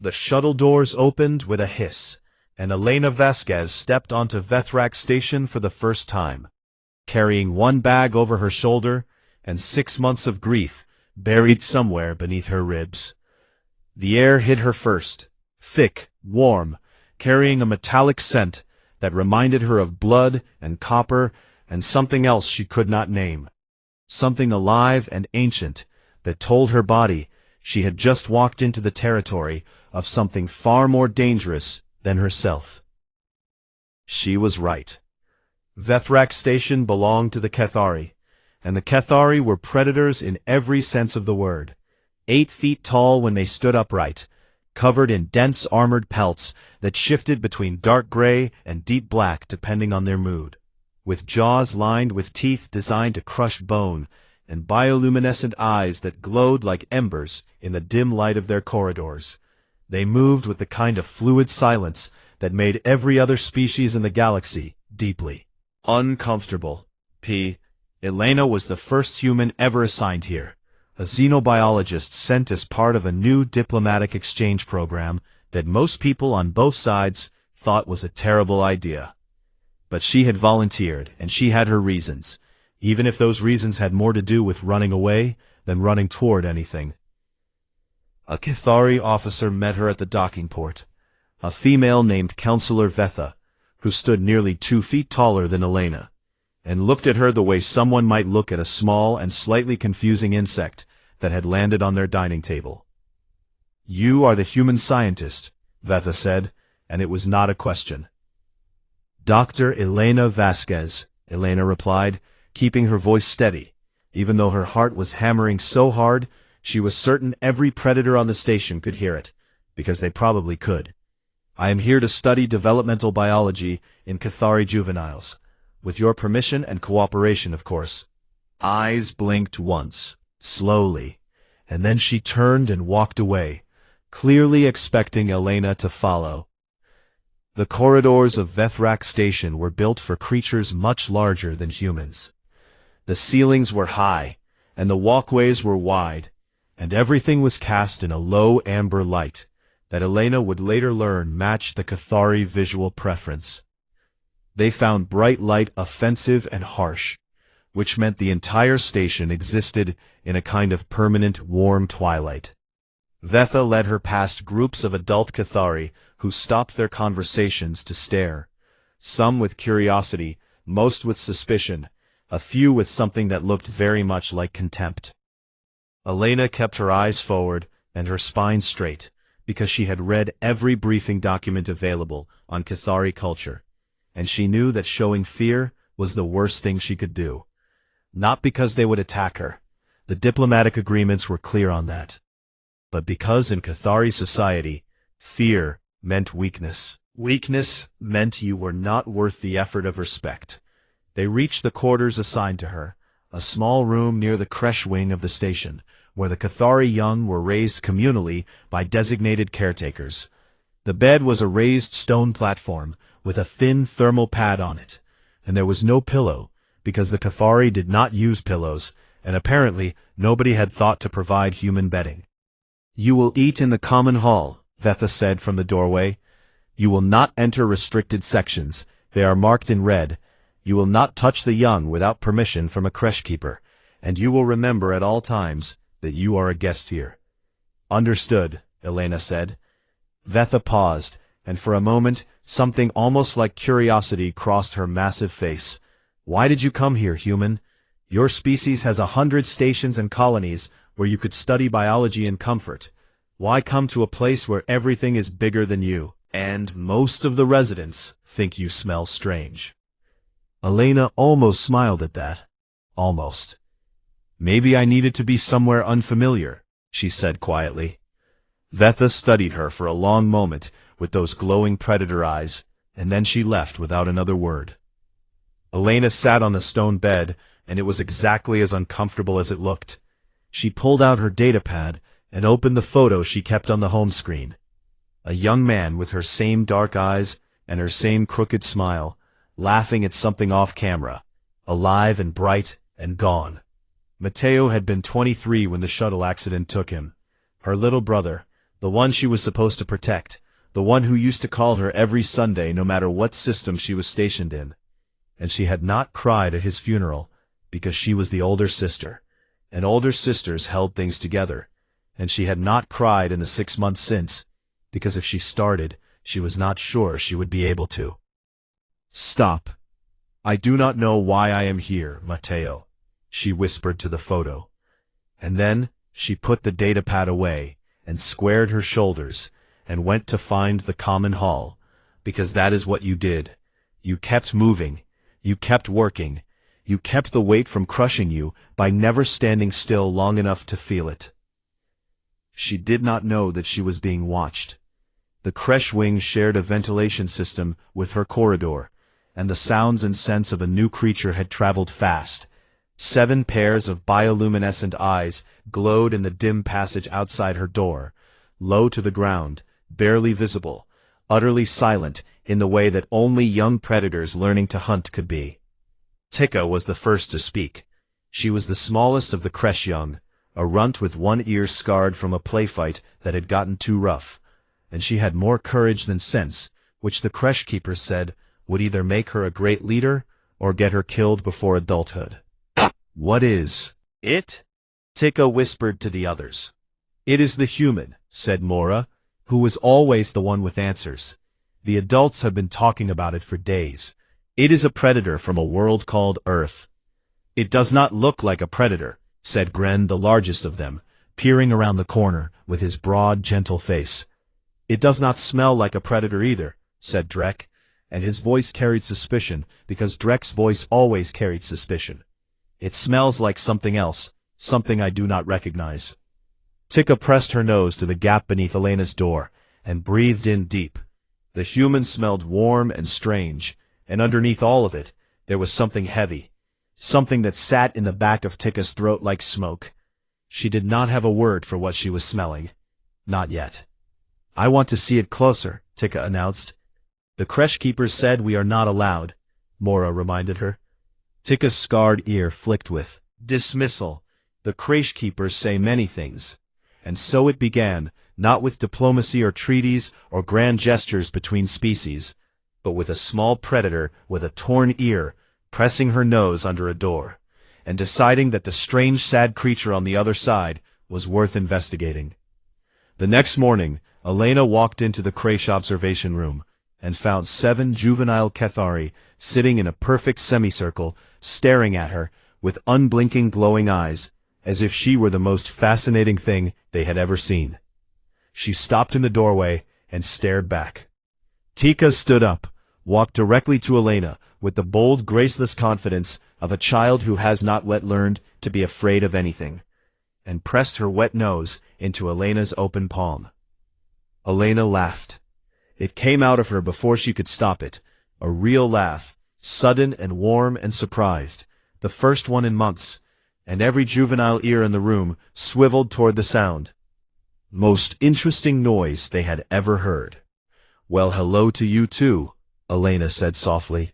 The shuttle doors opened with a hiss, and Elena Vasquez stepped onto Vethrak Station for the first time, carrying one bag over her shoulder and 6 months of grief buried somewhere beneath her ribs. The air hit her first, thick, warm, carrying a metallic scent that reminded her of blood and copper and something else she could not name. Something alive and ancient that told her body she had just walked into the territory of something far more dangerous than herself. She was right. Vethrak Station belonged to the Cathari, and the Cathari were predators in every sense of the word. 8 feet tall when they stood upright, covered in dense armored pelts that shifted between dark gray and deep black depending on their mood, with jaws lined with teeth designed to crush bone, and bioluminescent eyes that glowed like embers in the dim light of their corridors. They moved with the kind of fluid silence that made every other species in the galaxy deeply uncomfortable. Elena was the first human ever assigned here, a xenobiologist sent as part of a new diplomatic exchange program that most people on both sides thought was a terrible idea. But she had volunteered, and she had her reasons, even if those reasons had more to do with running away than running toward anything. A Cathari officer met her at the docking port, a female named Counselor Vetha, who stood nearly 2 feet taller than Elena, and looked at her the way someone might look at a small and slightly confusing insect that had landed on their dining table. "You are the human scientist," Vetha said, and it was not a question. "Dr. Elena Vasquez," Elena replied, keeping her voice steady, even though her heart was hammering so hard she was certain every predator on the station could hear it, because they probably could. "I am here to study developmental biology in Cathari juveniles. With your permission and cooperation, of course." Eyes blinked once, slowly, and then she turned and walked away, clearly expecting Elena to follow. The corridors of Vethrak Station were built for creatures much larger than humans. The ceilings were high, and the walkways were wide, and everything was cast in a low amber light that Elena would later learn matched the Cathari visual preference. They found bright light offensive and harsh, which meant the entire station existed in a kind of permanent warm twilight. Vetha led her past groups of adult Cathari who stopped their conversations to stare, some with curiosity, most with suspicion, a few with something that looked very much like contempt. Elena kept her eyes forward and her spine straight, because she had read every briefing document available on Cathari culture, and she knew that showing fear was the worst thing she could do. Not because they would attack her, the diplomatic agreements were clear on that, but because in Cathari society, fear meant weakness. Weakness meant you were not worth the effort of respect. They reached the quarters assigned to her, a small room near the creche wing of the station, where the Cathari young were raised communally by designated caretakers. The bed was a raised stone platform with a thin thermal pad on it, and there was no pillow, because the Cathari did not use pillows, and apparently nobody had thought to provide human bedding. "You will eat in the common hall," Vetha said from the doorway. "You will not enter restricted sections. They are marked in red. You will not touch the young without permission from a creche keeper, and you will remember at all times that you are a guest here." "Understood," Elena said. Vetha paused, and for a moment something almost like curiosity crossed her massive face. "Why did you come here, human? Your species has 100 stations and colonies where you could study biology in comfort. Why come to a place where everything is bigger than you, and most of the residents think you smell strange?" Elena almost smiled at that. Almost. "Maybe I needed to be somewhere unfamiliar," she said quietly. Vetha studied her for a long moment with those glowing predator eyes, and then she left without another word. Elena sat on the stone bed, and it was exactly as uncomfortable as it looked. She pulled out her datapad and opened the photo she kept on the home screen. A young man with her same dark eyes and her same crooked smile, laughing at something off camera, alive and bright and gone. Mateo had been 23 when the shuttle accident took him. Her little brother, the one she was supposed to protect, the one who used to call her every Sunday no matter what system she was stationed in. And she had not cried at his funeral, because she was the older sister, and older sisters held things together, and she had not cried in the 6 months since, because if she started, she was not sure she would be able to. "Stop. I do not know why I am here, Mateo," she whispered to the photo. And then she put the datapad away and squared her shoulders and went to find the common hall, because that is what you did. You kept moving, you kept working, you kept the weight from crushing you by never standing still long enough to feel it. She did not know that she was being watched. The creche wing shared a ventilation system with her corridor, and the sounds and scents of a new creature had traveled fast. 7 pairs of bioluminescent eyes glowed in the dim passage outside her door, low to the ground, barely visible, utterly silent in the way that only young predators learning to hunt could be. Tika was the first to speak. She was the smallest of the creche young, a runt with one ear scarred from a play fight that had gotten too rough, and she had more courage than sense, which the creche keepers said would either make her a great leader or get her killed before adulthood. "What is it?" Tika whispered to the others. "It is the human," said Mora, who was always the one with answers. "The adults have been talking about it for days. It is a predator from a world called Earth." "It does not look like a predator," said Gren, the largest of them, peering around the corner with his broad, gentle face. "It does not smell like a predator either," said Drek, and his voice carried suspicion because Drek's voice always carried suspicion. "It smells like something else, something I do not recognize." Tika pressed her nose to the gap beneath Elena's door and breathed in deep. The human smelled warm and strange, and underneath all of it, there was something heavy, something that sat in the back of Tika's throat like smoke. She did not have a word for what she was smelling. Not yet. "I want to see it closer," Tika announced. "The creche keepers said we are not allowed," Mora reminded her. Tika's scarred ear flicked with dismissal. "The creche keepers say many things." And so it began, not with diplomacy or treaties or grand gestures between species, but with a small predator with a torn ear pressing her nose under a door, and deciding that the strange sad creature on the other side was worth investigating. The next morning, Elena walked into the creche observation room and found 7 juvenile Cathari sitting in a perfect semicircle, staring at her with unblinking glowing eyes, as if she were the most fascinating thing they had ever seen. She stopped in the doorway and stared back. Tika stood up, walked directly to Elena with the bold, graceless confidence of a child who has not yet learned to be afraid of anything, and pressed her wet nose into Elena's open palm. Elena laughed. It came out of her before she could stop it, a real laugh, sudden and warm and surprised, the first one in months, and every juvenile ear in the room swiveled toward the sound. Most interesting noise they had ever heard. "Well, hello to you too," Elena said softly.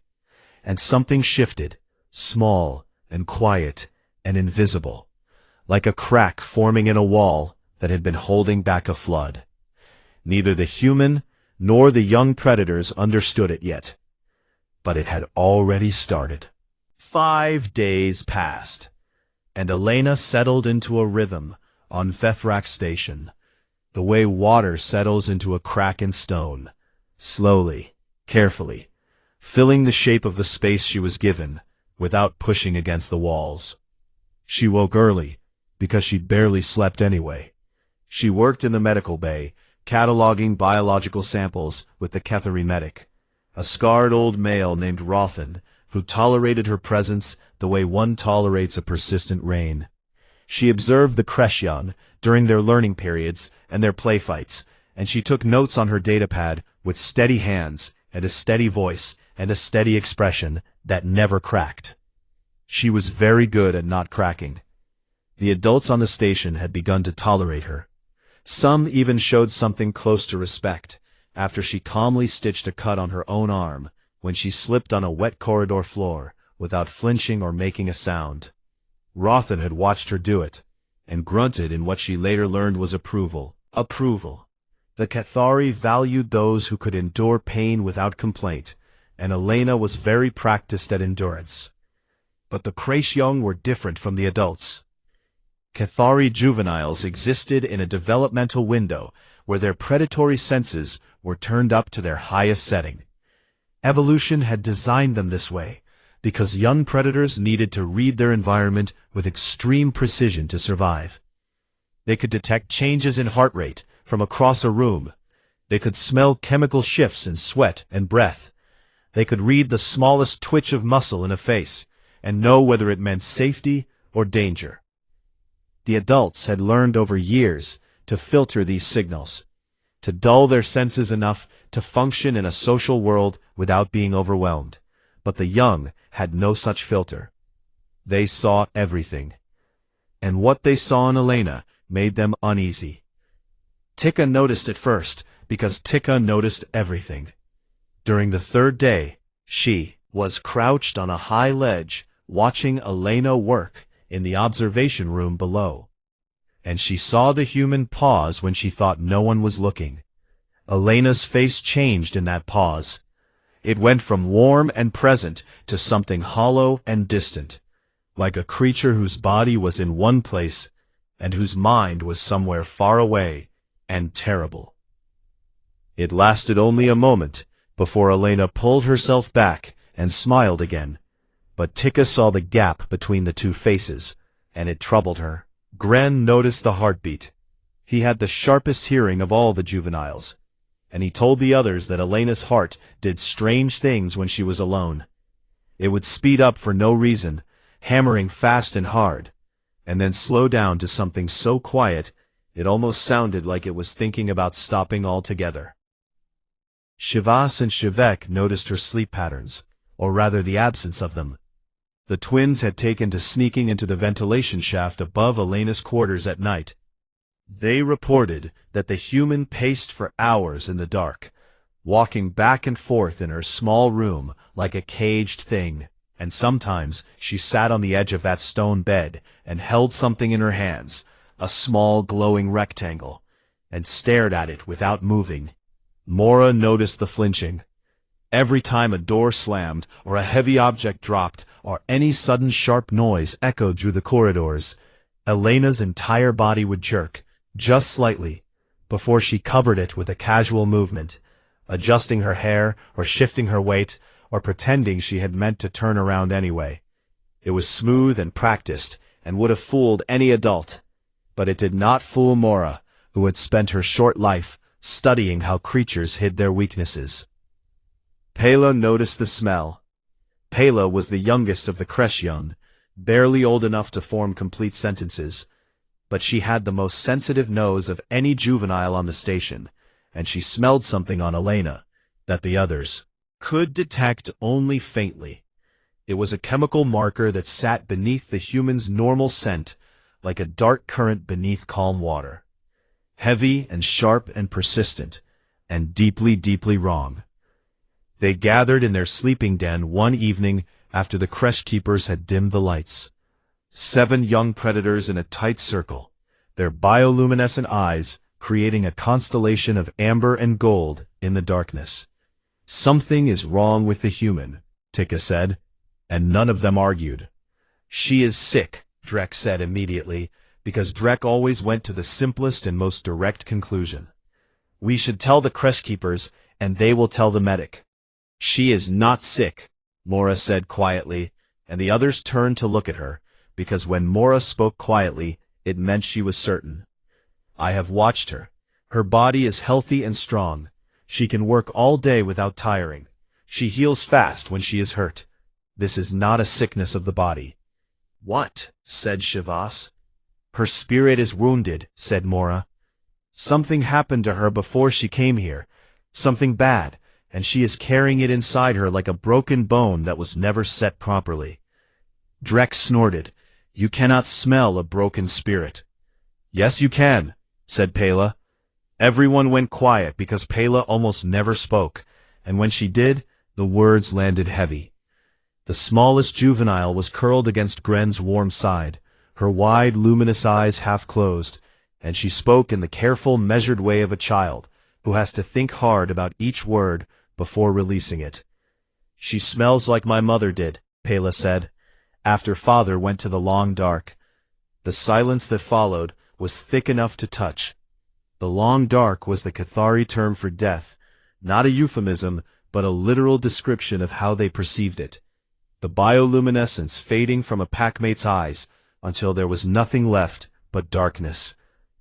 And something shifted, small and quiet and invisible, like a crack forming in a wall that had been holding back a flood. Neither the human nor the young predators understood it yet, but it had already started. 5 days passed, and Elena settled into a rhythm on Vethrak Station, the way water settles into a crack in stone, slowly, carefully, filling the shape of the space she was given, without pushing against the walls. She woke early, because she barely slept anyway. She worked in the medical bay, cataloging biological samples with the Cathari medic, a scarred old male named Rothan, who tolerated her presence the way one tolerates a persistent rain. She observed the Crescion during their learning periods and their play fights, and she took notes on her datapad with steady hands and a steady voice and a steady expression that never cracked. She was very good at not cracking. The adults on the station had begun to tolerate her. Some even showed something close to respect, after she calmly stitched a cut on her own arm when she slipped on a wet corridor floor without flinching or making a sound. Rothan had watched her do it, and grunted in what she later learned was approval. Approval. The Cathari valued those who could endure pain without complaint, and Elena was very practiced at endurance. But the Crash young were different from the adults. Cathari juveniles existed in a developmental window where their predatory senses were turned up to their highest setting. Evolution had designed them this way because young predators needed to read their environment with extreme precision to survive. They could detect changes in heart rate from across a room. They could smell chemical shifts in sweat and breath. They could read the smallest twitch of muscle in a face and know whether it meant safety or danger. The adults had learned over years to filter these signals, to dull their senses enough to function in a social world without being overwhelmed. But the young had no such filter. They saw everything. And what they saw in Elena made them uneasy. Tika noticed it first, because Tika noticed everything. During the third day, she was crouched on a high ledge, watching Elena work in the observation room below. And she saw the human pause when she thought no one was looking. Elena's face changed in that pause. It went from warm and present to something hollow and distant, like a creature whose body was in one place and whose mind was somewhere far away and terrible. It lasted only a moment before Elena pulled herself back and smiled again. But Tika saw the gap between the two faces, and it troubled her. Gren noticed the heartbeat. He had the sharpest hearing of all the juveniles, and he told the others that Elena's heart did strange things when she was alone. It would speed up for no reason, hammering fast and hard, and then slow down to something so quiet it almost sounded like it was thinking about stopping altogether. Shivas and Shivek noticed her sleep patterns, or rather the absence of them. The twins had taken to sneaking into the ventilation shaft above Elena's quarters at night. They reported that the human paced for hours in the dark, walking back and forth in her small room like a caged thing, and sometimes she sat on the edge of that stone bed and held something in her hands, a small glowing rectangle, and stared at it without moving. Mora noticed the flinching. Every time a door slammed, or a heavy object dropped, or any sudden sharp noise echoed through the corridors, Elena's entire body would jerk, just slightly, before she covered it with a casual movement, adjusting her hair, or shifting her weight, or pretending she had meant to turn around anyway. It was smooth and practiced, and would have fooled any adult. But it did not fool Mora, who had spent her short life studying how creatures hid their weaknesses. Pela noticed the smell. Pela was the youngest of the Kresh young, barely old enough to form complete sentences, but she had the most sensitive nose of any juvenile on the station, and she smelled something on Elena that the others could detect only faintly. It was a chemical marker that sat beneath the human's normal scent, like a dark current beneath calm water. Heavy and sharp and persistent, and deeply, deeply wrong. They gathered in their sleeping den one evening after the Kresh keepers had dimmed the lights. 7 young predators in a tight circle, their bioluminescent eyes creating a constellation of amber and gold in the darkness. "Something is wrong with the human," Tika said, and none of them argued. "She is sick," Drek said immediately, because Drek always went to the simplest and most direct conclusion. "We should tell the Kresh keepers, and they will tell the medic." "She is not sick," Mora said quietly, and the others turned to look at her, because when Mora spoke quietly, it meant she was certain. "I have watched her. Her body is healthy and strong. She can work all day without tiring. She heals fast when she is hurt. This is not a sickness of the body." "What?" said Shivas. "Her spirit is wounded," said Mora. "Something happened to her before she came here, something bad, and she is carrying it inside her like a broken bone that was never set properly." Drek snorted. "You cannot smell a broken spirit." "Yes, you can," said Pela. Everyone went quiet because Pela almost never spoke, and when she did, the words landed heavy. The smallest juvenile was curled against Gren's warm side, her wide, luminous eyes half closed, and she spoke in the careful, measured way of a child, who has to think hard about each word before releasing it. She smells like my mother did, Pela said, after father went to the long dark. The silence that followed was thick enough to touch. The long dark was the Cathari term for death, not a euphemism, but a literal description of how they perceived it. The bioluminescence fading from a packmate's eyes until there was nothing left but darkness.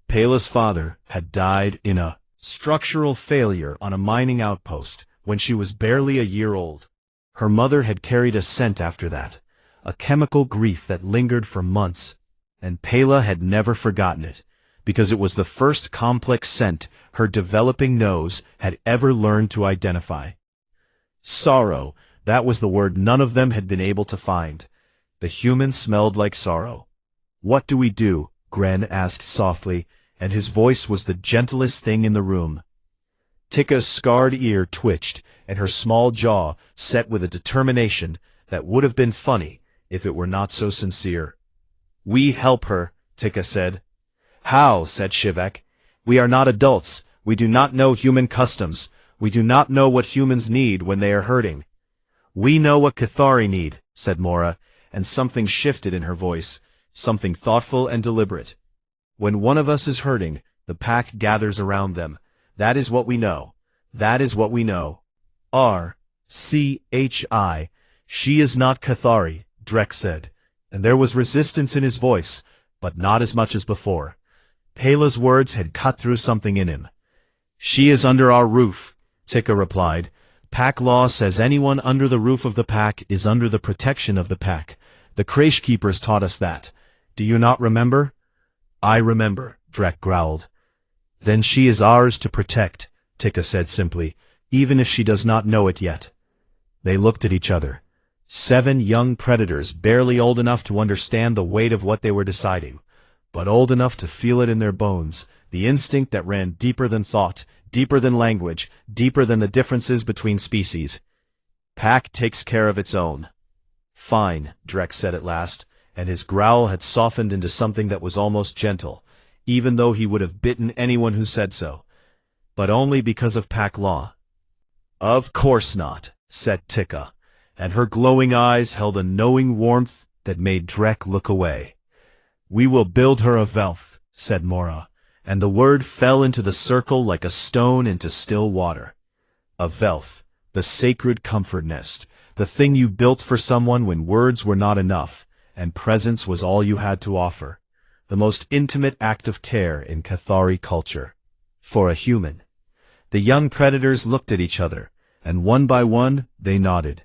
Pela's father had died in a structural failure on a mining outpost when she was barely a year old. Her mother had carried a scent after that, a chemical grief that lingered for months, and Pela had never forgotten it, because it was the first complex scent her developing nose had ever learned to identify. Sorrow, that was the word none of them had been able to find. The human smelled like sorrow. "What do we do?" Gren asked softly, and his voice was the gentlest thing in the room. Tikka's scarred ear twitched, and her small jaw set with a determination that would have been funny if it were not so sincere. "We help her," Tikka said. "How?" said Shivak. "We are not adults. We do not know human customs. We do not know what humans need when they are hurting." "We know what Cathari need," said Mora, and something shifted in her voice, something thoughtful and deliberate. "When one of us is hurting, the pack gathers around them. That is what we know. That is what we know." "R-C-H-I. She is not Cathari," Drek said, and there was resistance in his voice, but not as much as before. Pela's words had cut through something in him. "She is under our roof," Tikka replied. "Pack law says anyone under the roof of the pack is under the protection of the pack. The Kresh keepers taught us that. Do you not remember?" "I remember," Drek growled. "Then she is ours to protect," Tikka said simply, "even if she does not know it yet." They looked at each other. 7 young predators barely old enough to understand the weight of what they were deciding, but old enough to feel it in their bones, the instinct that ran deeper than thought, deeper than language, deeper than the differences between species. "Pack takes care of its own." "Fine," Drek said at last, and his growl had softened into something that was almost gentle, even though he would have bitten anyone who said so. "But only because of pack law." "Of course not," said Tikka, and her glowing eyes held a knowing warmth that made Drek look away. "We will build her a Velth," said Mora, and the word fell into the circle like a stone into still water. A Velth, the sacred comfort nest, the thing you built for someone when words were not enough, and presence was all you had to offer. The most intimate act of care in Cathari culture. For a human. The young predators looked at each other, and one by one they nodded.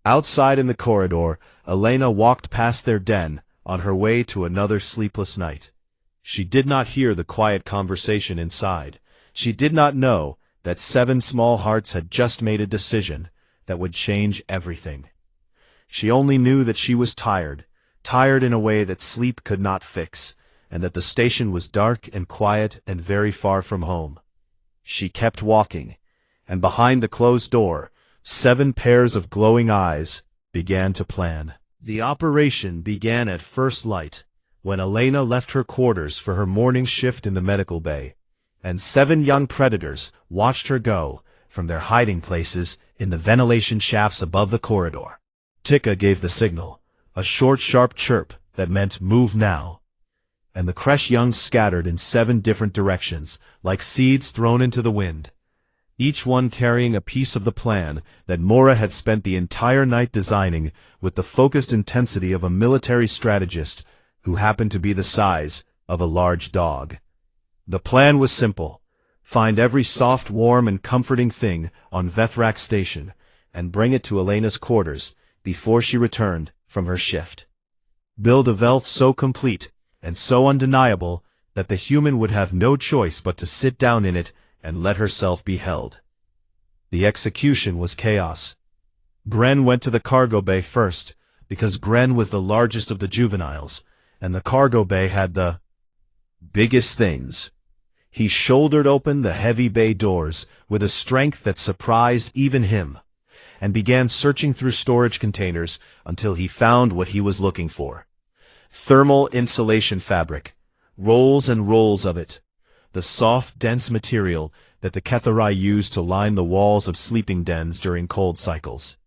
Outside in the corridor, Elena walked past their den, on her way to another sleepless night. She did not hear the quiet conversation inside. She did not know that 7 small hearts had just made a decision that would change everything. She only knew that she was tired, tired in a way that sleep could not fix, and that the station was dark and quiet and very far from home. She kept walking, and behind the closed door, 7 pairs of glowing eyes began to plan. The operation began at first light, when Elena left her quarters for her morning shift in the medical bay, and 7 young predators watched her go from their hiding places in the ventilation shafts above the corridor. Tikka gave the signal, a short, sharp chirp that meant "move now," and the Kresh young scattered in 7 different directions, like seeds thrown into the wind, each one carrying a piece of the plan that Mora had spent the entire night designing with the focused intensity of a military strategist who happened to be the size of a large dog. The plan was simple: find every soft, warm, and comforting thing on Vethrak Station, and bring it to Elena's quarters before she returned from her shift. Build a Velth so complete and so undeniable that the human would have no choice but to sit down in it and let herself be held. The execution was chaos. Gren went to the cargo bay first, because Gren was the largest of the juveniles, and the cargo bay had the biggest things. He shouldered open the heavy bay doors with a strength that surprised even him, and began searching through storage containers until he found what he was looking for. Thermal insulation fabric, rolls and rolls of it. The soft, dense material that the Ketharai used to line the walls of sleeping dens during cold cycles.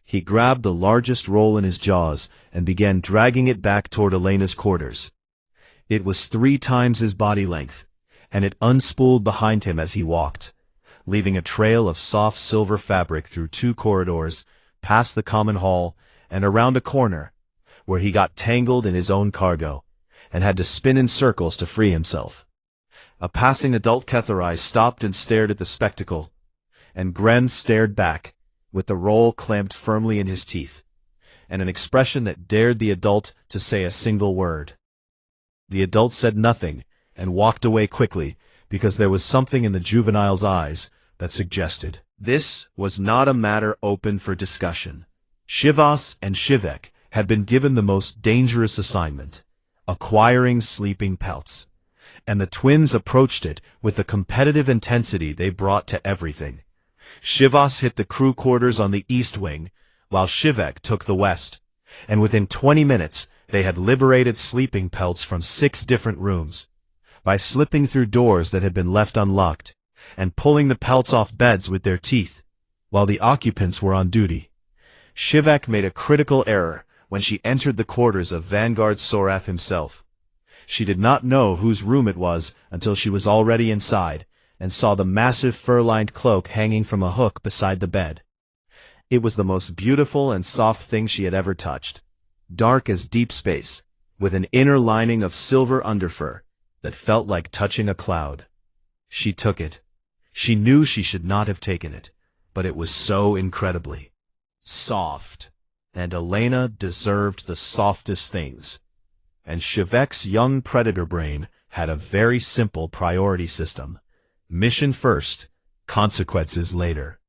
He grabbed the largest roll in his jaws and began dragging it back toward Elena's quarters. It was 3 times his body length, and it unspooled behind him as he walked, leaving a trail of soft silver fabric through 2 corridors, past the common hall, and around a corner, where he got tangled in his own cargo, and had to spin in circles to free himself. A passing adult Ketharai stopped and stared at the spectacle, and Gren stared back, with the roll clamped firmly in his teeth, and an expression that dared the adult to say a single word. The adult said nothing, and walked away quickly, because there was something in the juvenile's eyes that suggested this was not a matter open for discussion. Shivas and Shivek had been given the most dangerous assignment, acquiring sleeping pelts, and the twins approached it with the competitive intensity they brought to everything. Shivas hit the crew quarters on the east wing, while Shivek took the west, and within 20 minutes they had liberated sleeping pelts from 6 different rooms, by slipping through doors that had been left unlocked, and pulling the pelts off beds with their teeth, while the occupants were on duty. Shivek made a critical error when she entered the quarters of Vanguard Sorath himself. She did not know whose room it was until she was already inside, and saw the massive fur-lined cloak hanging from a hook beside the bed. It was the most beautiful and soft thing she had ever touched, dark as deep space, with an inner lining of silver underfur that felt like touching a cloud. She took it. She knew she should not have taken it, but it was so incredibly soft, and Elena deserved the softest things. And Shivek's young predator brain had a very simple priority system. Mission first, consequences later.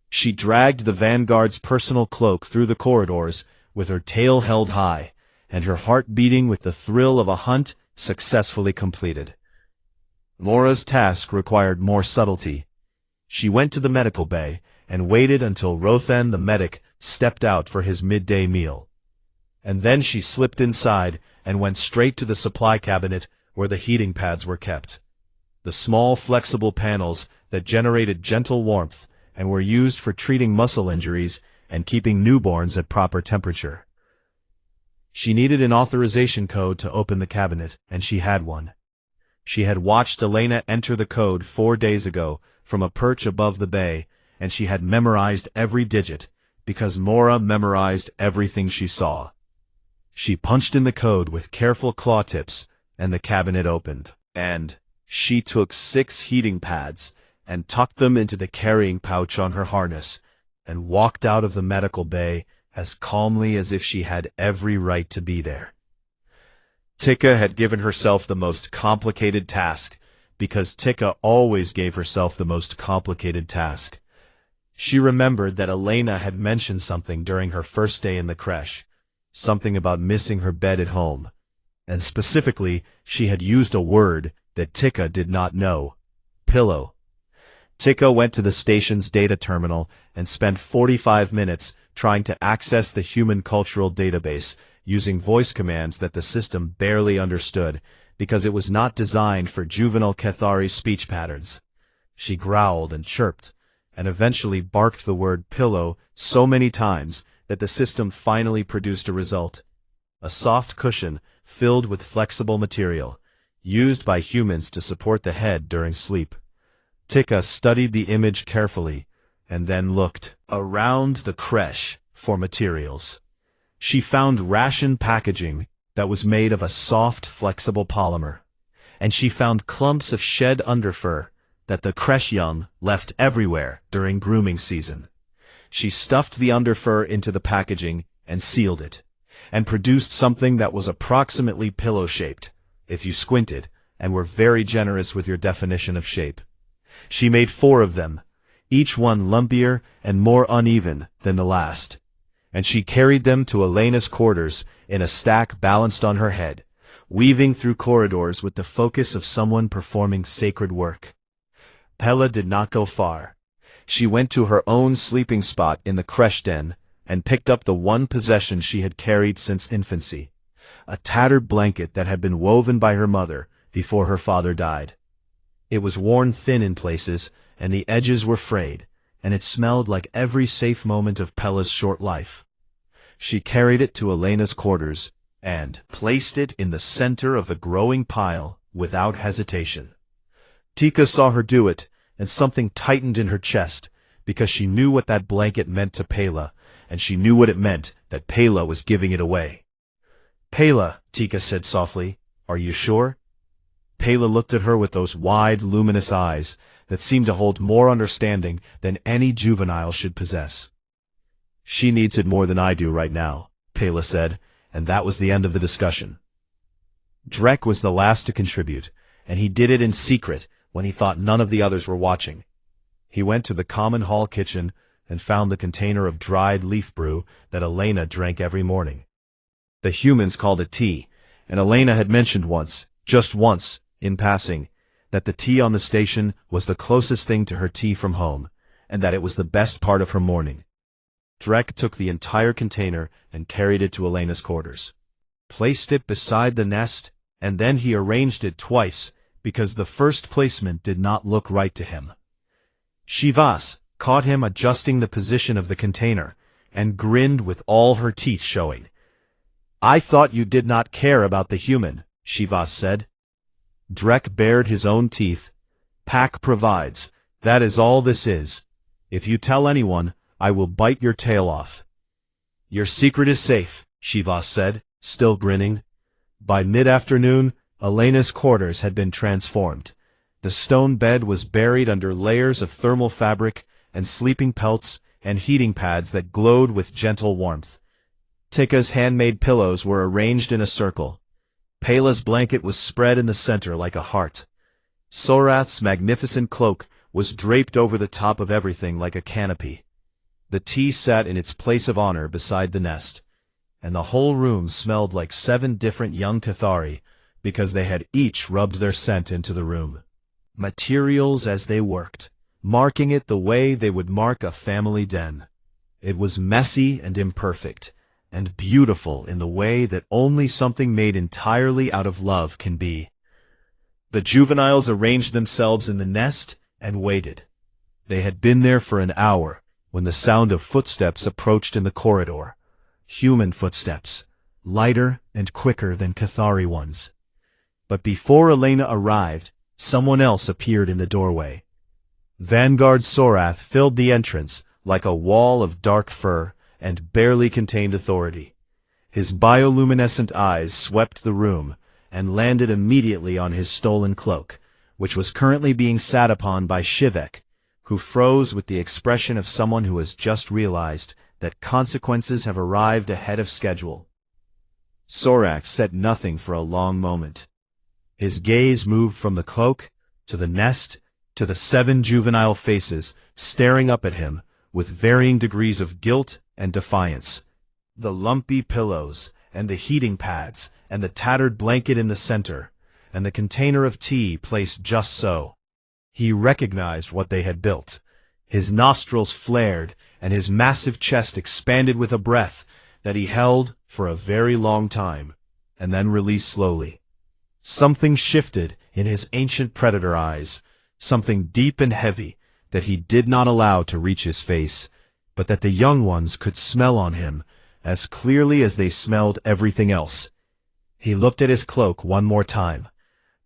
She dragged the Vanguard's personal cloak through the corridors with her tail held high, and her heart beating with the thrill of a hunt successfully completed. Mora's task required more subtlety. She went to the medical bay and waited until Rothan the medic stepped out for his midday meal. And then she slipped inside and went straight to the supply cabinet where the heating pads were kept. The small flexible panels that generated gentle warmth and were used for treating muscle injuries and keeping newborns at proper temperature. She needed an authorization code to open the cabinet, and she had one. She had watched Elena enter the code 4 days ago from a perch above the bay, and she had memorized every digit, because Mora memorized everything she saw. She punched in the code with careful claw tips, and the cabinet opened, and she took 6 heating pads and tucked them into the carrying pouch on her harness, and walked out of the medical bay as calmly as if she had every right to be there. Tikka had given herself the most complicated task, because Tikka always gave herself the most complicated task. She remembered that Elena had mentioned something during her first day in the creche, something about missing her bed at home, and specifically she had used a word that Tikka did not know: pillow. Tikka went to the station's data terminal and spent 45 minutes trying to access the human cultural database using voice commands that the system barely understood because it was not designed for juvenile Kethari speech patterns. She growled and chirped, and eventually barked the word pillow so many times that the system finally produced a result: a soft cushion filled with flexible material, used by humans to support the head during sleep. Tikka studied the image carefully, and then looked around the creche for materials. She found ration packaging that was made of a soft, flexible polymer, and she found clumps of shed underfur that the creche young left everywhere during grooming season. She stuffed the underfur into the packaging and sealed it, and produced something that was approximately pillow-shaped, if you squinted, and were very generous with your definition of shape. She made 4 of them, each one lumpier and more uneven than the last, and she carried them to Elena's quarters in a stack balanced on her head, weaving through corridors with the focus of someone performing sacred work. Pella did not go far. She went to her own sleeping spot in the creche den and picked up the one possession she had carried since infancy, a tattered blanket that had been woven by her mother before her father died. It was worn thin in places, and the edges were frayed, and it smelled like every safe moment of Pella's short life. She carried it to Elena's quarters, and placed it in the center of the growing pile without hesitation. Tika saw her do it, and something tightened in her chest, because she knew what that blanket meant to Pela, and she knew what it meant that Pela was giving it away. "Pela," Tika said softly, "are you sure?" Pela looked at her with those wide, luminous eyes that seemed to hold more understanding than any juvenile should possess. "She needs it more than I do right now," Pela said, and that was the end of the discussion. Drek was the last to contribute, and he did it in secret when he thought none of the others were watching. He went to the common hall kitchen and found the container of dried leaf brew that Elena drank every morning. The humans called it tea, and Elena had mentioned once, just once, in passing, that the tea on the station was the closest thing to her tea from home, and that it was the best part of her morning. Drek took the entire container and carried it to Elena's quarters, placed it beside the nest, and then he arranged it twice, because the first placement did not look right to him. Shivas caught him adjusting the position of the container, and grinned with all her teeth showing. "I thought you did not care about the human," Shivas said. Drek bared his own teeth. "Pack provides. That is all this is. If you tell anyone, I will bite your tail off." "Your secret is safe," Shivas said, still grinning. By mid-afternoon, Elena's quarters had been transformed. The stone bed was buried under layers of thermal fabric and sleeping pelts and heating pads that glowed with gentle warmth. Tika's handmade pillows were arranged in a circle. Pela's blanket was spread in the center like a heart. Sorath's magnificent cloak was draped over the top of everything like a canopy. The tea sat in its place of honor beside the nest, and the whole room smelled like 7 different young Cathari, because they had each rubbed their scent into the room. Materials as they worked, marking it the way they would mark a family den. It was messy and imperfect, and beautiful in the way that only something made entirely out of love can be. The juveniles arranged themselves in the nest and waited. They had been there for an hour when the sound of footsteps approached in the corridor. Human footsteps, lighter and quicker than Cathari ones. But before Elena arrived, someone else appeared in the doorway. Vanguard Sorath filled the entrance like a wall of dark fur and barely contained authority. His bioluminescent eyes swept the room and landed immediately on his stolen cloak, which was currently being sat upon by Shivek, who froze with the expression of someone who has just realized that consequences have arrived ahead of schedule. Sorak said nothing for a long moment. His gaze moved from the cloak, to the nest, to the 7 juvenile faces staring up at him with varying degrees of guilt and defiance. The lumpy pillows, and the heating pads, and the tattered blanket in the center, and the container of tea placed just so. He recognized what they had built. His nostrils flared, and his massive chest expanded with a breath that he held for a very long time, and then released slowly. Something shifted in his ancient predator eyes, something deep and heavy that he did not allow to reach his face, but that the young ones could smell on him as clearly as they smelled everything else. He looked at his cloak one more time.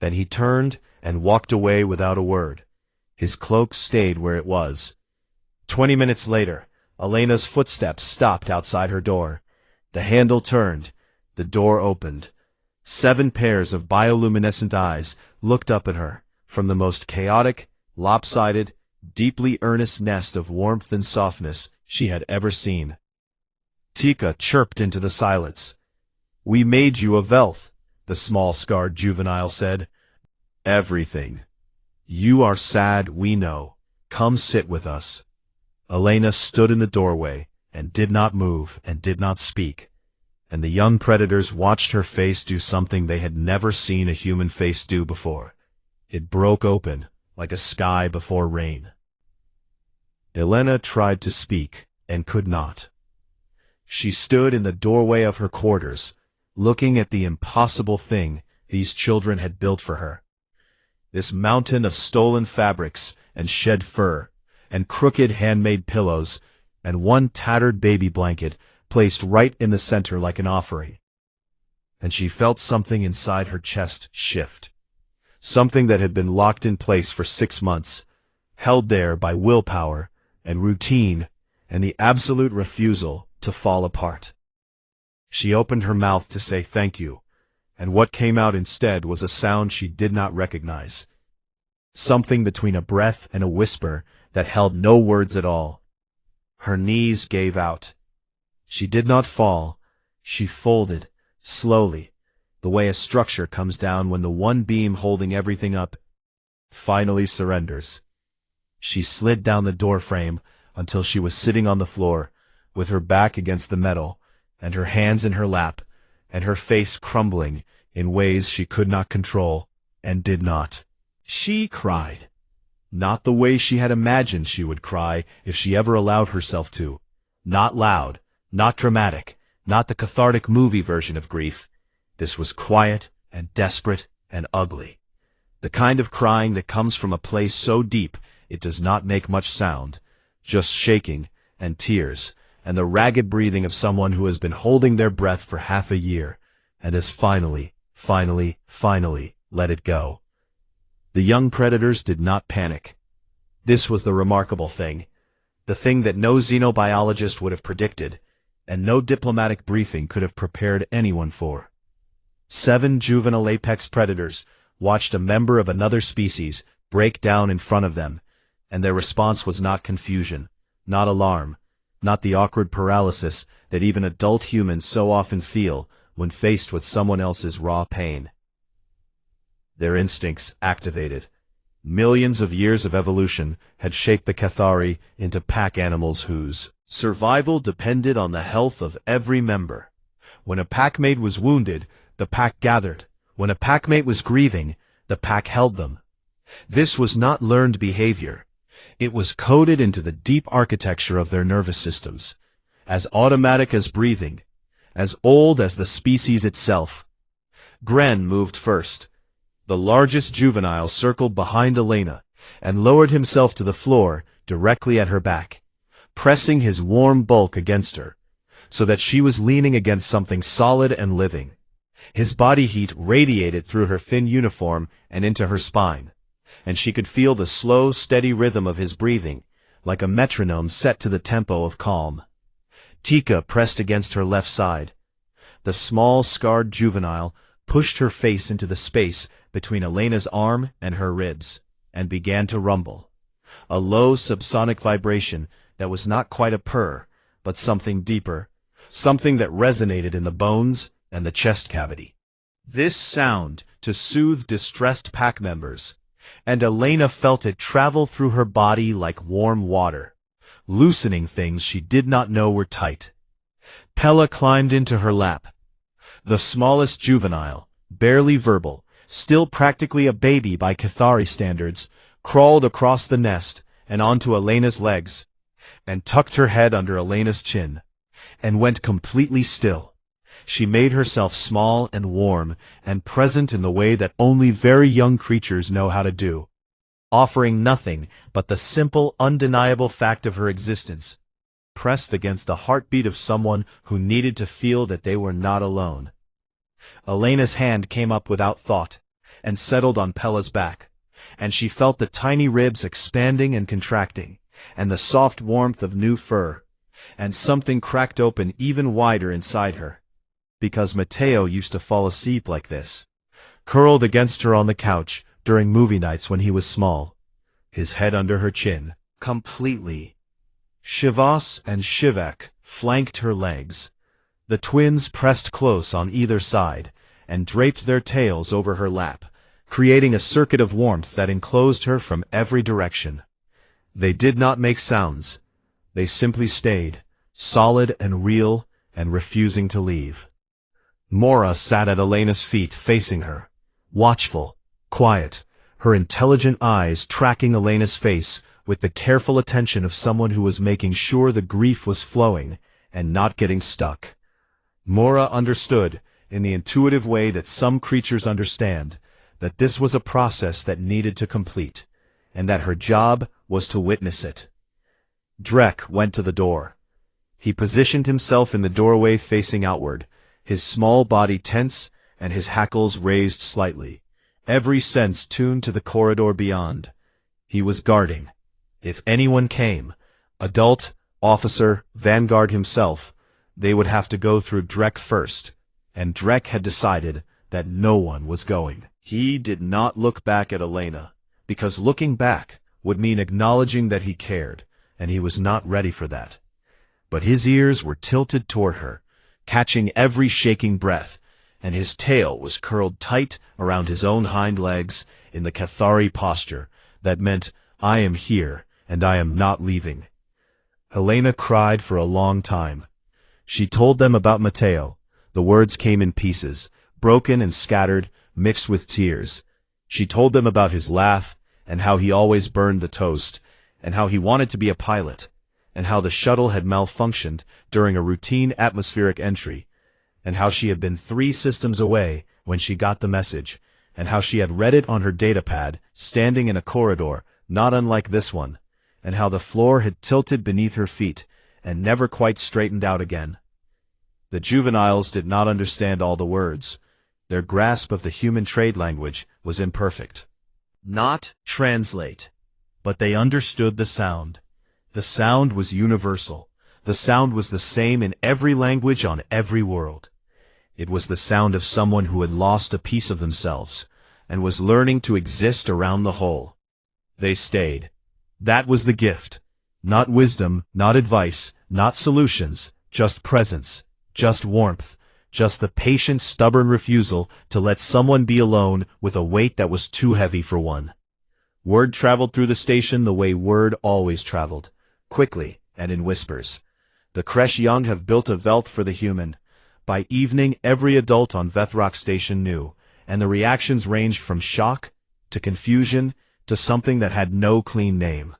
Then he turned and walked away without a word. His cloak stayed where it was. 20 minutes later, Elena's footsteps stopped outside her door. The handle turned. The door opened. 7 pairs of bioluminescent eyes looked up at her from the most chaotic, lopsided, deeply earnest nest of warmth and softness she had ever seen. Tika chirped into the silence. "We made you a Velth," the small scarred juvenile said. "Everything. You are sad, we know. Come sit with us." Elena stood in the doorway and did not move and did not speak, and the young predators watched her face do something they had never seen a human face do before. It broke open like a sky before rain. Elena tried to speak and could not. She stood in the doorway of her quarters, looking at the impossible thing these children had built for her. This mountain of stolen fabrics and shed fur, and crooked handmade pillows, and one tattered baby blanket placed right in the center like an offering. And she felt something inside her chest shift. Something that had been locked in place for 6 months, held there by willpower and routine and the absolute refusal to fall apart. She opened her mouth to say thank you, and what came out instead was a sound she did not recognize. Something between a breath and a whisper that held no words at all. Her knees gave out. She did not fall. She folded, slowly, the way a structure comes down when the one beam holding everything up finally surrenders. She slid down the doorframe until she was sitting on the floor, with her back against the metal, and her hands in her lap, and her face crumbling in ways she could not control, and did not. She cried. Not the way she had imagined she would cry if she ever allowed herself to. Not loud, not dramatic, not the cathartic movie version of grief. This was quiet and desperate and ugly. The kind of crying that comes from a place so deep it does not make much sound, just shaking and tears, and the ragged breathing of someone who has been holding their breath for half a year, and has finally let it go. The young predators did not panic. This was the remarkable thing, the thing that no xenobiologist would have predicted, and no diplomatic briefing could have prepared anyone for. 7 juvenile apex predators watched a member of another species break down in front of them, and their response was not confusion, not alarm, not the awkward paralysis that even adult humans so often feel when faced with someone else's raw pain. Their instincts activated. Millions of years of evolution had shaped the Cathari into pack animals whose survival depended on the health of every member. When a packmate was wounded, the pack gathered. When a packmate was grieving, the pack held them. This was not learned behavior. It was coded into the deep architecture of their nervous systems, as automatic as breathing, as old as the species itself. Gren moved first. The largest juvenile circled behind Elena and lowered himself to the floor directly at her back, pressing his warm bulk against her, so that she was leaning against something solid and living. His body heat radiated through her thin uniform and into her spine, and she could feel the slow, steady rhythm of his breathing, like a metronome set to the tempo of calm. Tika pressed against her left side. The small, scarred juvenile pushed her face into the space between Elena's arm and her ribs, and began to rumble. A low subsonic vibration that was not quite a purr, but something deeper, something that resonated in the bones and the chest cavity. This sound to soothe distressed pack members, and Elena felt it travel through her body like warm water, loosening things she did not know were tight. Pella climbed into her lap. The smallest juvenile, barely verbal, still practically a baby by Cathari standards, crawled across the nest and onto Elena's legs, and tucked her head under Elena's chin, and went completely still. She made herself small and warm and present in the way that only very young creatures know how to do, offering nothing but the simple, undeniable fact of her existence, pressed against the heartbeat of someone who needed to feel that they were not alone. Elena's hand came up without thought, and settled on Pella's back, and she felt the tiny ribs expanding and contracting, and the soft warmth of new fur, and something cracked open even wider inside her. Because Matteo used to fall asleep like this, curled against her on the couch during movie nights when he was small, his head under her chin, completely. Shivas and Shivek flanked her legs. The twins pressed close on either side and draped their tails over her lap, creating a circuit of warmth that enclosed her from every direction. They did not make sounds. They simply stayed, solid and real and refusing to leave. Mora sat at Elena's feet facing her, watchful, quiet, her intelligent eyes tracking Elena's face with the careful attention of someone who was making sure the grief was flowing and not getting stuck. Mora understood, in the intuitive way that some creatures understand, that this was a process that needed to complete, and that her job was to witness it. Drek went to the door. He positioned himself in the doorway facing outward, his small body tense and his hackles raised slightly, every sense tuned to the corridor beyond. He was guarding. If anyone came, adult, officer, vanguard himself, they would have to go through Drek first, and Drek had decided that no one was going. He did not look back at Elena, because looking back would mean acknowledging that he cared, and he was not ready for that. But his ears were tilted toward her, catching every shaking breath, and his tail was curled tight around his own hind legs in the Cathari posture that meant, I am here, and I am not leaving. Elena cried for a long time. She told them about Mateo. The words came in pieces, broken and scattered, mixed with tears. She told them about his laugh, and how he always burned the toast, and how he wanted to be a pilot, and how the shuttle had malfunctioned during a routine atmospheric entry, and how she had been 3 systems away when she got the message, and how she had read it on her datapad, standing in a corridor, not unlike this one, and how the floor had tilted beneath her feet, and never quite straightened out again. The juveniles did not understand all the words. Their grasp of the human trade language was imperfect. Not translate, but they understood the sound. The sound was universal. The sound was the same in every language on every world. It was the sound of someone who had lost a piece of themselves, and was learning to exist around the whole. They stayed. That was the gift. Not wisdom, not advice, not solutions, just presence, just warmth, just the patient, stubborn refusal to let someone be alone with a weight that was too heavy for one. Word traveled through the station the way word always traveled, quickly and in whispers. The Kresh Young have built a velth for the human. By evening, every adult on Vethrock Station knew, and the reactions ranged from shock to confusion to something that had no clean name.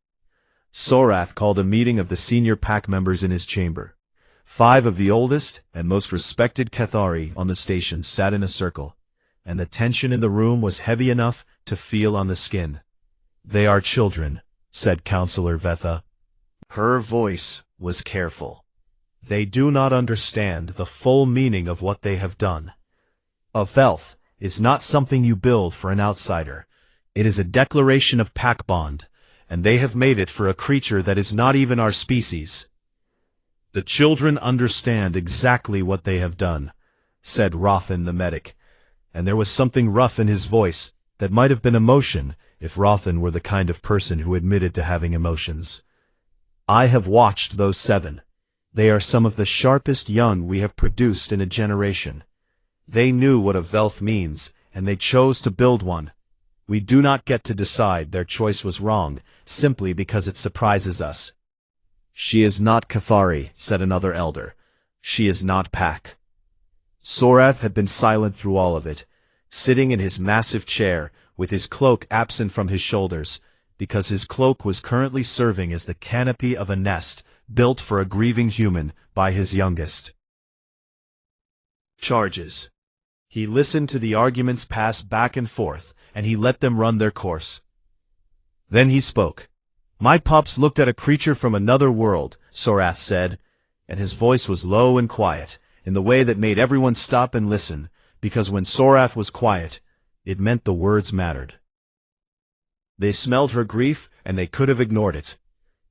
Sorath called a meeting of the senior pack members in his chamber. 5 of the oldest and most respected Cathari on the station sat in a circle, and the tension in the room was heavy enough to feel on the skin. They are children, said Counselor Vetha. Her voice was careful. They do not understand the full meaning of what they have done. A velth is not something you build for an outsider. It is a declaration of pack bond, and they have made it for a creature that is not even our species. The children understand exactly what they have done, said Rothan the medic, and there was something rough in his voice that might have been emotion if Rothan were the kind of person who admitted to having emotions. I have watched those 7. They are some of the sharpest young we have produced in a generation. They knew what a velth means, and they chose to build one. We do not get to decide their choice was wrong, simply because it surprises us. She is not Cathari, said another elder. She is not pack. Sorath had been silent through all of it, sitting in his massive chair, with his cloak absent from his shoulders, because his cloak was currently serving as the canopy of a nest built for a grieving human by his youngest. Charges. He listened to the arguments pass back and forth, and he let them run their course. Then he spoke. My pups looked at a creature from another world, Sorath said, and his voice was low and quiet, in the way that made everyone stop and listen, because when Sorath was quiet, it meant the words mattered. They smelled her grief, and they could have ignored it.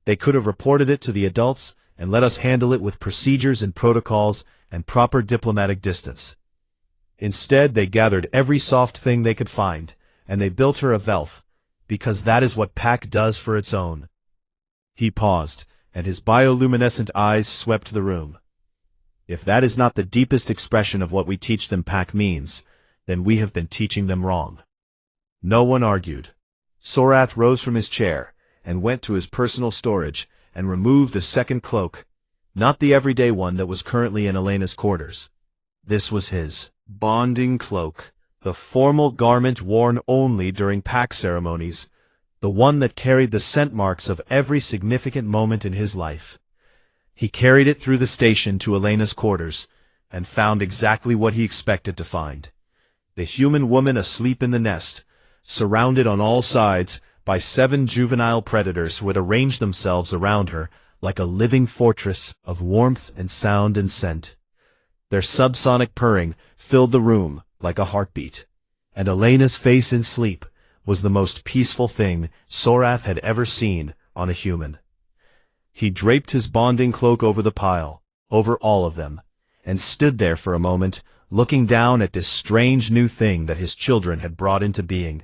They could have reported it to the adults and let us handle it with procedures and protocols and proper diplomatic distance. Instead, they gathered every soft thing they could find, and they built her a velth, because that is what Pack does for its own. He paused, and his bioluminescent eyes swept the room. If that is not the deepest expression of what we teach them Pack means, then we have been teaching them wrong. No one argued. Sorath rose from his chair, and went to his personal storage, and removed the second cloak, not the everyday one that was currently in Elena's quarters. This was his bonding cloak, the formal garment worn only during pack ceremonies, the one that carried the scent marks of every significant moment in his life. He carried it through the station to Elena's quarters, and found exactly what he expected to find. the human woman asleep in the nest, surrounded on all sides by 7 juvenile predators who had arranged themselves around her like a living fortress of warmth and sound and scent. Their subsonic purring filled the room like a heartbeat, and Elena's face in sleep was the most peaceful thing Sorath had ever seen on a human. He draped his bonding cloak over the pile, over all of them, and stood there for a moment, looking down at this strange new thing that his children had brought into being.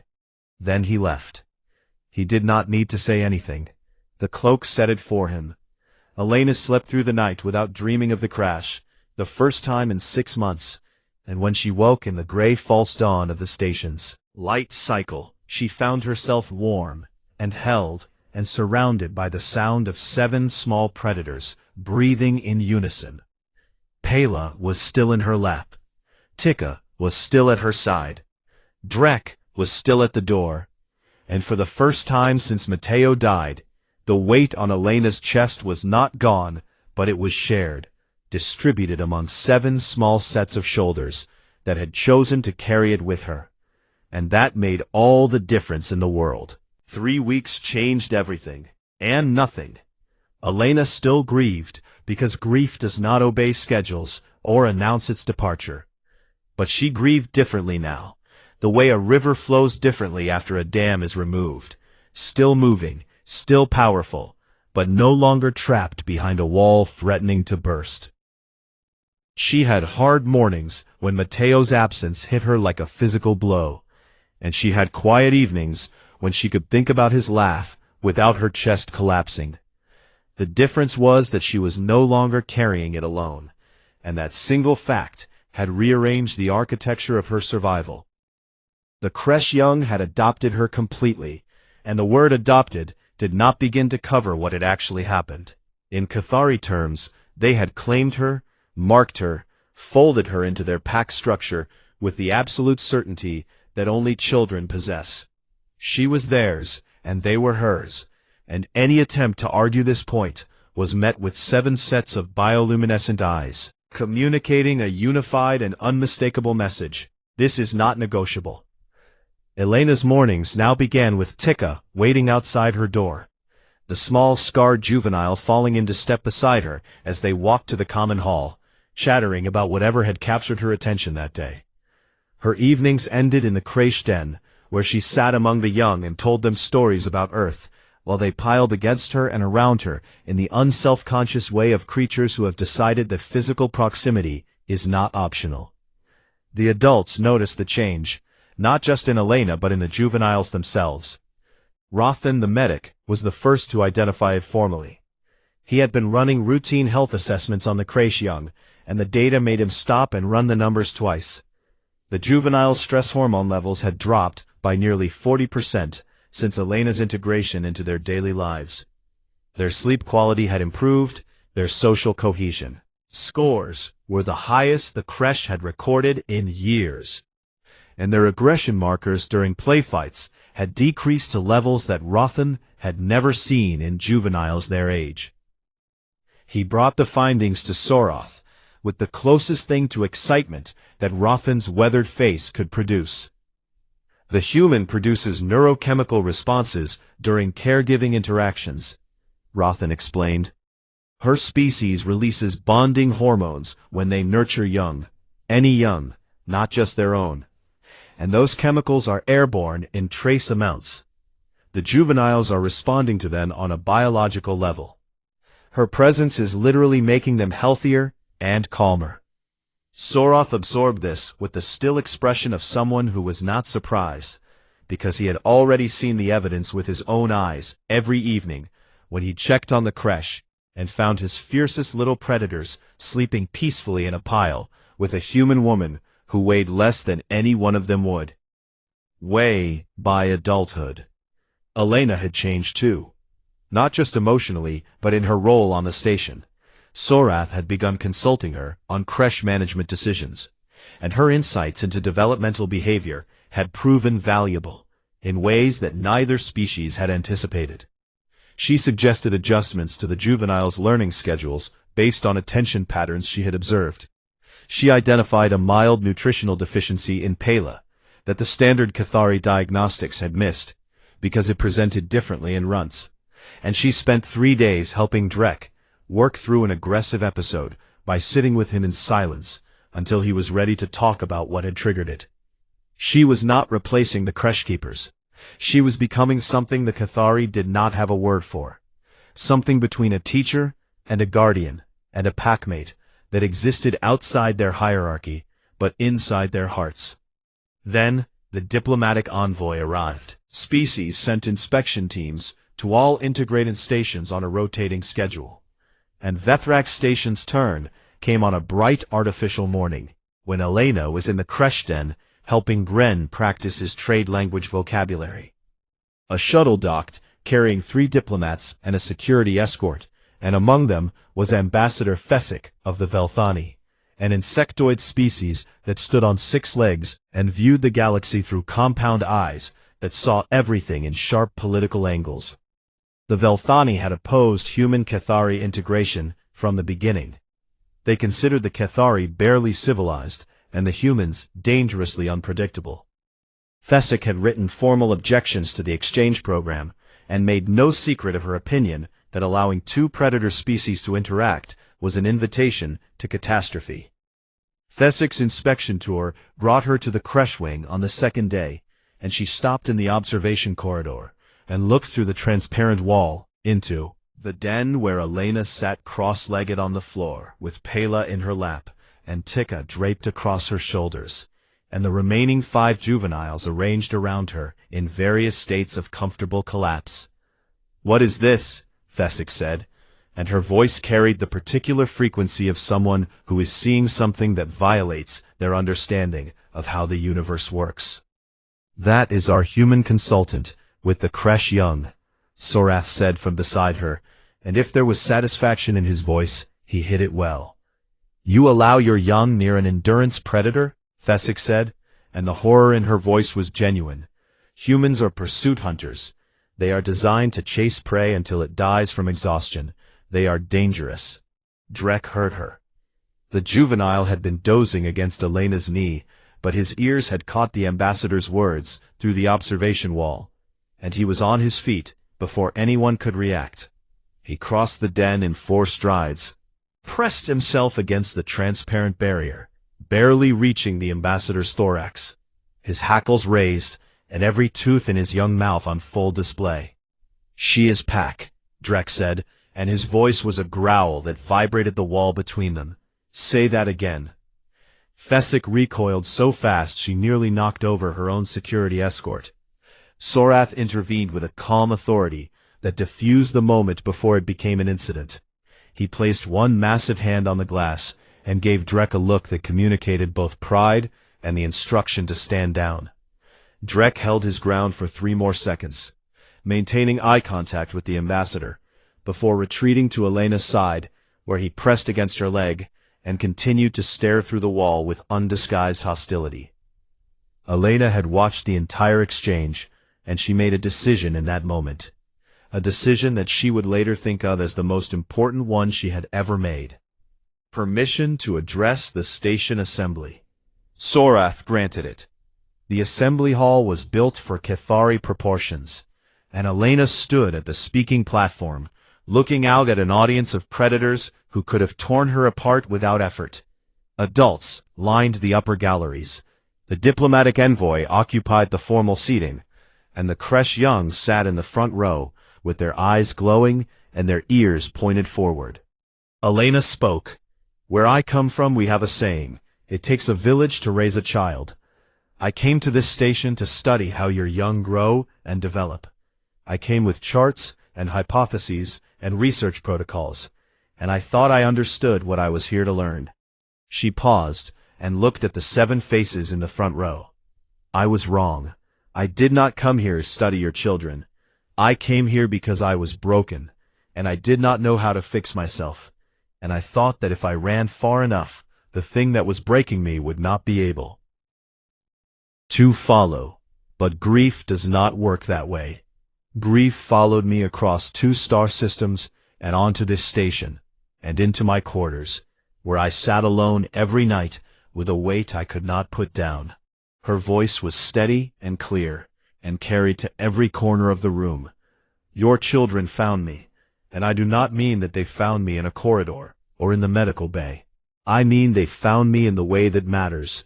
Then he left. He did not need to say anything. The cloak said it for him. Elena slept through the night without dreaming of the crash, the first time in 6 months, and when she woke in the gray false dawn of the station's light cycle, she found herself warm and held and surrounded by the sound of 7 small predators breathing in unison. Pela was still in her lap. Tika was still at her side. Drek was still at the door. And for the first time since Matteo died, the weight on Elena's chest was not gone, but it was shared, distributed among 7 small sets of shoulders that had chosen to carry it with her. And that made all the difference in the world. 3 weeks changed everything, and nothing. Elena still grieved, because grief does not obey schedules or announce its departure. But she grieved differently now, the way a river flows differently after a dam is removed, still moving, still powerful, but no longer trapped behind a wall threatening to burst. She had hard mornings when Matteo's absence hit her like a physical blow, and she had quiet evenings when she could think about his laugh without her chest collapsing. The difference was that she was no longer carrying it alone, and that single fact had rearranged the architecture of her survival. The creche young had adopted her completely, and the word adopted did not begin to cover what had actually happened. In Cathari terms, they had claimed her, marked her, folded her into their pack structure with the absolute certainty that only children possess. She was theirs, and they were hers, and any attempt to argue this point was met with 7 sets of bioluminescent eyes, communicating a unified and unmistakable message. This is not negotiable. Elena's mornings now began with Tika waiting outside her door, the small scarred juvenile falling into step beside her as they walked to the common hall, chattering about whatever had captured her attention that day. Her evenings ended in the creche den, where she sat among the young and told them stories about Earth, while they piled against her and around her in the unself-conscious way of creatures who have decided that physical proximity is not optional. The adults noticed the change, not just in Elena but in the juveniles themselves. Rothan, the medic, was the first to identify it formally. He had been running routine health assessments on the creche young, and the data made him stop and run the numbers twice. The juveniles' stress hormone levels had dropped by nearly 40% since Elena's integration into their daily lives. Their sleep quality had improved, their social cohesion scores were the highest the creche had recorded in years, and their aggression markers during playfights had decreased to levels that Rothan had never seen in juveniles their age. He brought the findings to Sorath with the closest thing to excitement that Rothan's weathered face could produce. The human produces neurochemical responses during caregiving interactions, Rothan explained. Her species releases bonding hormones when they nurture young, any young, not just their own. And those chemicals are airborne in trace amounts. The juveniles are responding to them on a biological level. Her presence is literally making them healthier and calmer. Sorath absorbed this with the still expression of someone who was not surprised, because he had already seen the evidence with his own eyes every evening when he checked on the creche and found his fiercest little predators sleeping peacefully in a pile with a human woman who weighed less than any one of them would weigh by adulthood. Elena had changed too, not just emotionally, but in her role on the station. Sorath had begun consulting her on creche management decisions, and her insights into developmental behavior had proven valuable in ways that neither species had anticipated. She suggested adjustments to the juveniles' learning schedules based on attention patterns she had observed. She identified a mild nutritional deficiency in Pela that the standard Cathari diagnostics had missed, because it presented differently in runts. And she spent 3 days helping Drek work through an aggressive episode by sitting with him in silence until he was ready to talk about what had triggered it. She was not replacing the creche keepers. She was becoming something the Cathari did not have a word for. Something between a teacher and a guardian and a packmate that existed outside their hierarchy, but inside their hearts. Then, the diplomatic envoy arrived. Species sent inspection teams to all integrated stations on a rotating schedule. And Vethrak Station's turn came on a bright artificial morning, when Elena was in the creche den helping Gren practice his trade language vocabulary. A shuttle docked, carrying 3 diplomats and a security escort, and among them was Ambassador Fesic of the Velthani, an insectoid species that stood on 6 legs and viewed the galaxy through compound eyes that saw everything in sharp political angles. The Velthani had opposed human Cathari integration from the beginning. They considered the Cathari barely civilized and the humans dangerously unpredictable. Fesic had written formal objections to the exchange program and made no secret of her opinion that allowing 2 predator species to interact was an invitation to catastrophe. Fesic's inspection tour brought her to the creche wing on the 2nd day, and she stopped in the observation corridor and looked through the transparent wall into the den where Elena sat cross-legged on the floor with Pela in her lap and Tika draped across her shoulders, and the remaining 5 juveniles arranged around her in various states of comfortable collapse. "What is this?" Fesic said, and her voice carried the particular frequency of someone who is seeing something that violates their understanding of how the universe works. "That is our human consultant with the creche young," Sorath said from beside her, and if there was satisfaction in his voice, he hid it well. "You allow your young near an endurance predator?" Fesic said, and the horror in her voice was genuine. "Humans are pursuit hunters. They are designed to chase prey until it dies from exhaustion. They are dangerous." Drek heard her. The juvenile had been dozing against Elena's knee, but his ears had caught the ambassador's words through the observation wall, and he was on his feet before anyone could react. He crossed the den in 4 strides, pressed himself against the transparent barrier, barely reaching the ambassador's thorax. His hackles raised, and every tooth in his young mouth on full display. "She is Pack," Drek said, and his voice was a growl that vibrated the wall between them. "Say that again." Fesic recoiled so fast she nearly knocked over her own security escort. Sorath intervened with a calm authority that diffused the moment before it became an incident. He placed one massive hand on the glass and gave Drek a look that communicated both pride and the instruction to stand down. Drek held his ground for 3 more seconds, maintaining eye contact with the ambassador, before retreating to Elena's side, where he pressed against her leg and continued to stare through the wall with undisguised hostility. Elena had watched the entire exchange, and she made a decision in that moment. A decision that she would later think of as the most important one she had ever made. Permission to address the station assembly. Sorath granted it. The assembly hall was built for Cathari proportions, and Elena stood at the speaking platform, looking out at an audience of predators who could have torn her apart without effort. Adults lined the upper galleries. The diplomatic envoy occupied the formal seating, and the creche young sat in the front row, with their eyes glowing and their ears pointed forward. Elena spoke. "Where I come from we have a saying, it takes a village to raise a child. I came to this station to study how your young grow and develop. I came with charts and hypotheses and research protocols, and I thought I understood what I was here to learn." She paused and looked at the 7 faces in the front row. "I was wrong. I did not come here to study your children. I came here because I was broken, and I did not know how to fix myself, and I thought that if I ran far enough, the thing that was breaking me would not be able to follow. But grief does not work that way. Grief followed me across 2 star systems and onto this station, and into my quarters, where I sat alone every night with a weight I could not put down. Her voice was steady and clear, and carried to every corner of the room. Your children found me, and I do not mean that they found me in a corridor or in the medical bay. I mean they found me in the way that matters.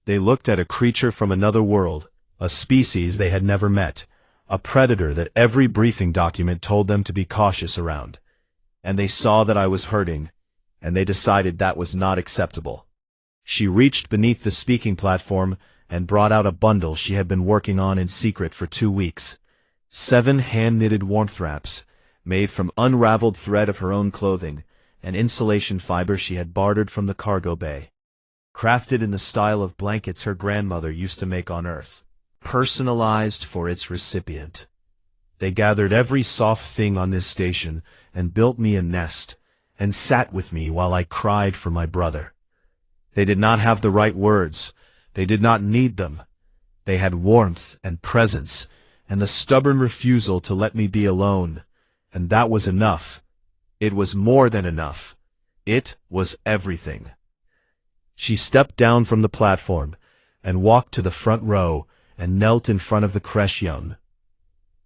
They looked at a creature from another world, a species they had never met, a predator that every briefing document told them to be cautious around. And they saw that I was hurting, and they decided that was not acceptable. She reached beneath the speaking platform and brought out a bundle she had been working on in secret for 2 weeks. 7 hand-knitted warmth wraps, made from unraveled thread of her own clothing, and insulation fiber she had bartered from the cargo bay. Crafted in the style of blankets her grandmother used to make on Earth. Personalized for its recipient. They gathered every soft thing on this station and built me a nest, and sat with me while I cried for my brother. They did not have the right words. They did not need them. They had warmth and presence, and the stubborn refusal to let me be alone. And that was enough. It was more than enough. It was everything. She stepped down from the platform and walked to the front row and knelt in front of the creche young.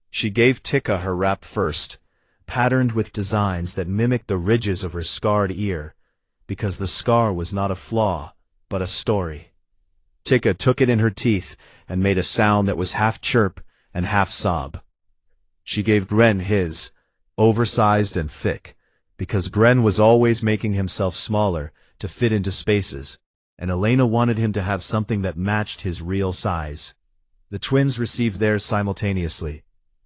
She gave Tika her wrap first, patterned with designs that mimicked the ridges of her scarred ear, because the scar was not a flaw, but a story. Tika took it in her teeth and made a sound that was half chirp and half sob. She gave Gren his, oversized and thick, because Gren was always making himself smaller to fit into spaces, and Elena wanted him to have something that matched his real size. The twins received theirs simultaneously,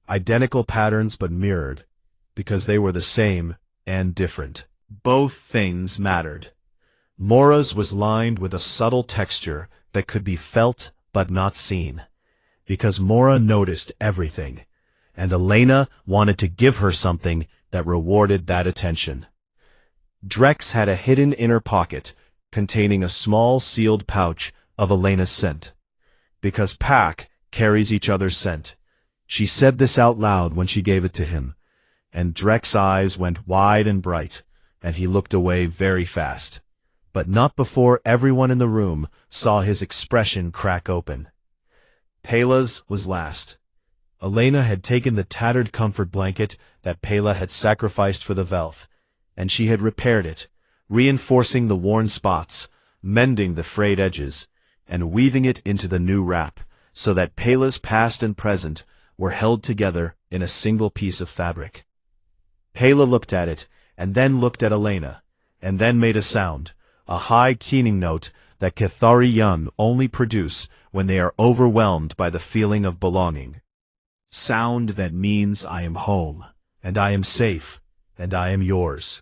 identical patterns but mirrored, because they were the same and different. Both things mattered. Mora's was lined with a subtle texture that could be felt but not seen, because Mora noticed everything, and Elena wanted to give her something that rewarded that attention. Drex had a hidden inner pocket containing a small sealed pouch of Elena's scent, because Pack carries each other's scent. She said this out loud when she gave it to him, and Drex's eyes went wide and bright, and he looked away very fast, but not before everyone in the room saw his expression crack open. Pela's was last. Elena had taken the tattered comfort blanket that Pela had sacrificed for the Velth, and she had repaired it, reinforcing the worn spots, mending the frayed edges, and weaving it into the new wrap, so that Pela's past and present were held together in a single piece of fabric. Pela looked at it, and then looked at Elena, and then made a sound, a high keening note that Cathari young only produce when they are overwhelmed by the feeling of belonging. Sound that means I am home, and I am safe, and I am yours.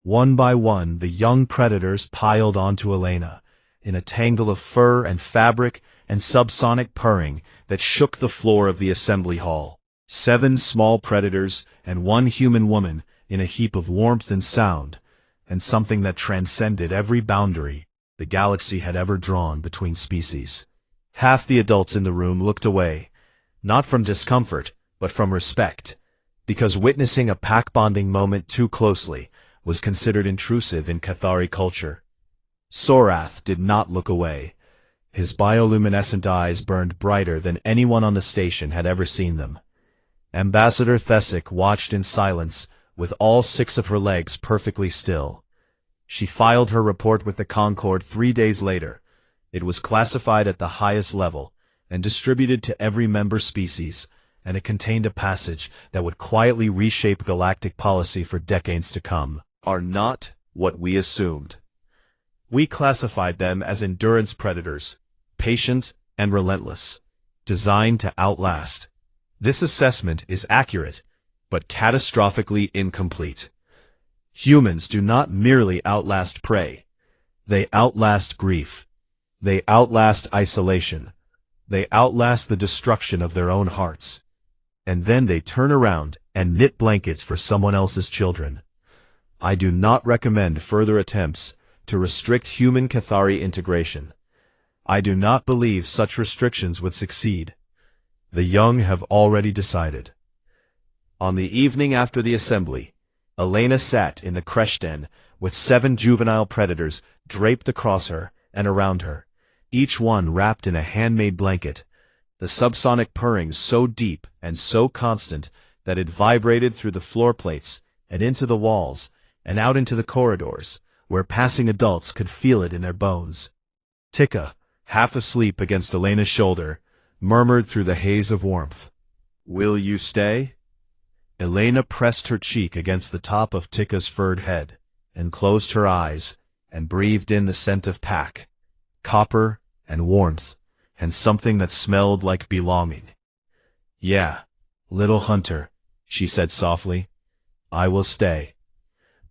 One by one the young predators piled onto Elena, in a tangle of fur and fabric and subsonic purring that shook the floor of the assembly hall. 7 small predators and 1 human woman in a heap of warmth and sound, and something that transcended every boundary the galaxy had ever drawn between species. Half the adults in the room looked away, not from discomfort, but from respect, because witnessing a pack-bonding moment too closely was considered intrusive in Cathari culture. Sorath did not look away. His bioluminescent eyes burned brighter than anyone on the station had ever seen them. Ambassador Thesic watched in silence, with all 6 of her legs perfectly still. She filed her report with the Concord 3 days later. It was classified at the highest level, and distributed to every member species, and it contained a passage that would quietly reshape galactic policy for decades to come. Are not what we assumed. We classified them as endurance predators, patient and relentless, designed to outlast. This assessment is accurate, but catastrophically incomplete. Humans do not merely outlast prey. They outlast grief. They outlast isolation. They outlast the destruction of their own hearts. And then they turn around and knit blankets for someone else's children. I do not recommend further attempts to restrict human Cathari integration. I do not believe such restrictions would succeed. The young have already decided. On the evening after the assembly, Elena sat in the creche den, with 7 juvenile predators draped across her and around her, each one wrapped in a handmade blanket, the subsonic purring so deep and so constant that it vibrated through the floor plates and into the walls and out into the corridors, where passing adults could feel it in their bones. Tika, half asleep against Elena's shoulder, murmured through the haze of warmth, "Will you stay?" Elena pressed her cheek against the top of Tika's furred head, and closed her eyes, and breathed in the scent of pack, copper, and warmth, and something that smelled like belonging. "Yeah, little hunter," she said softly. "I will stay."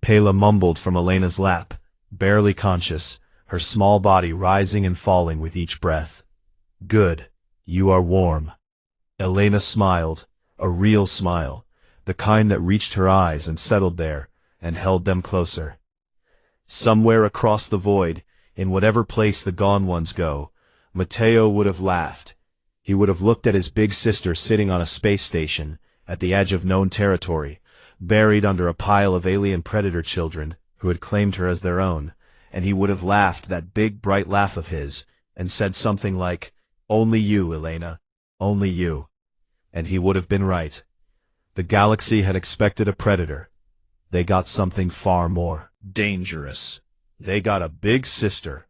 Pela mumbled from Elena's lap, barely conscious, her small body rising and falling with each breath. "Good, you are warm." Elena smiled, a real smile, the kind that reached her eyes and settled there, and held them closer. Somewhere across the void, in whatever place the gone ones go, Matteo would have laughed. He would have looked at his big sister sitting on a space station, at the edge of known territory, buried under a pile of alien predator children who had claimed her as their own, and he would have laughed that big bright laugh of his, and said something like, "Only you, Elena, only you." And he would have been right. The galaxy had expected a predator. They got something far more dangerous. They got a big sister,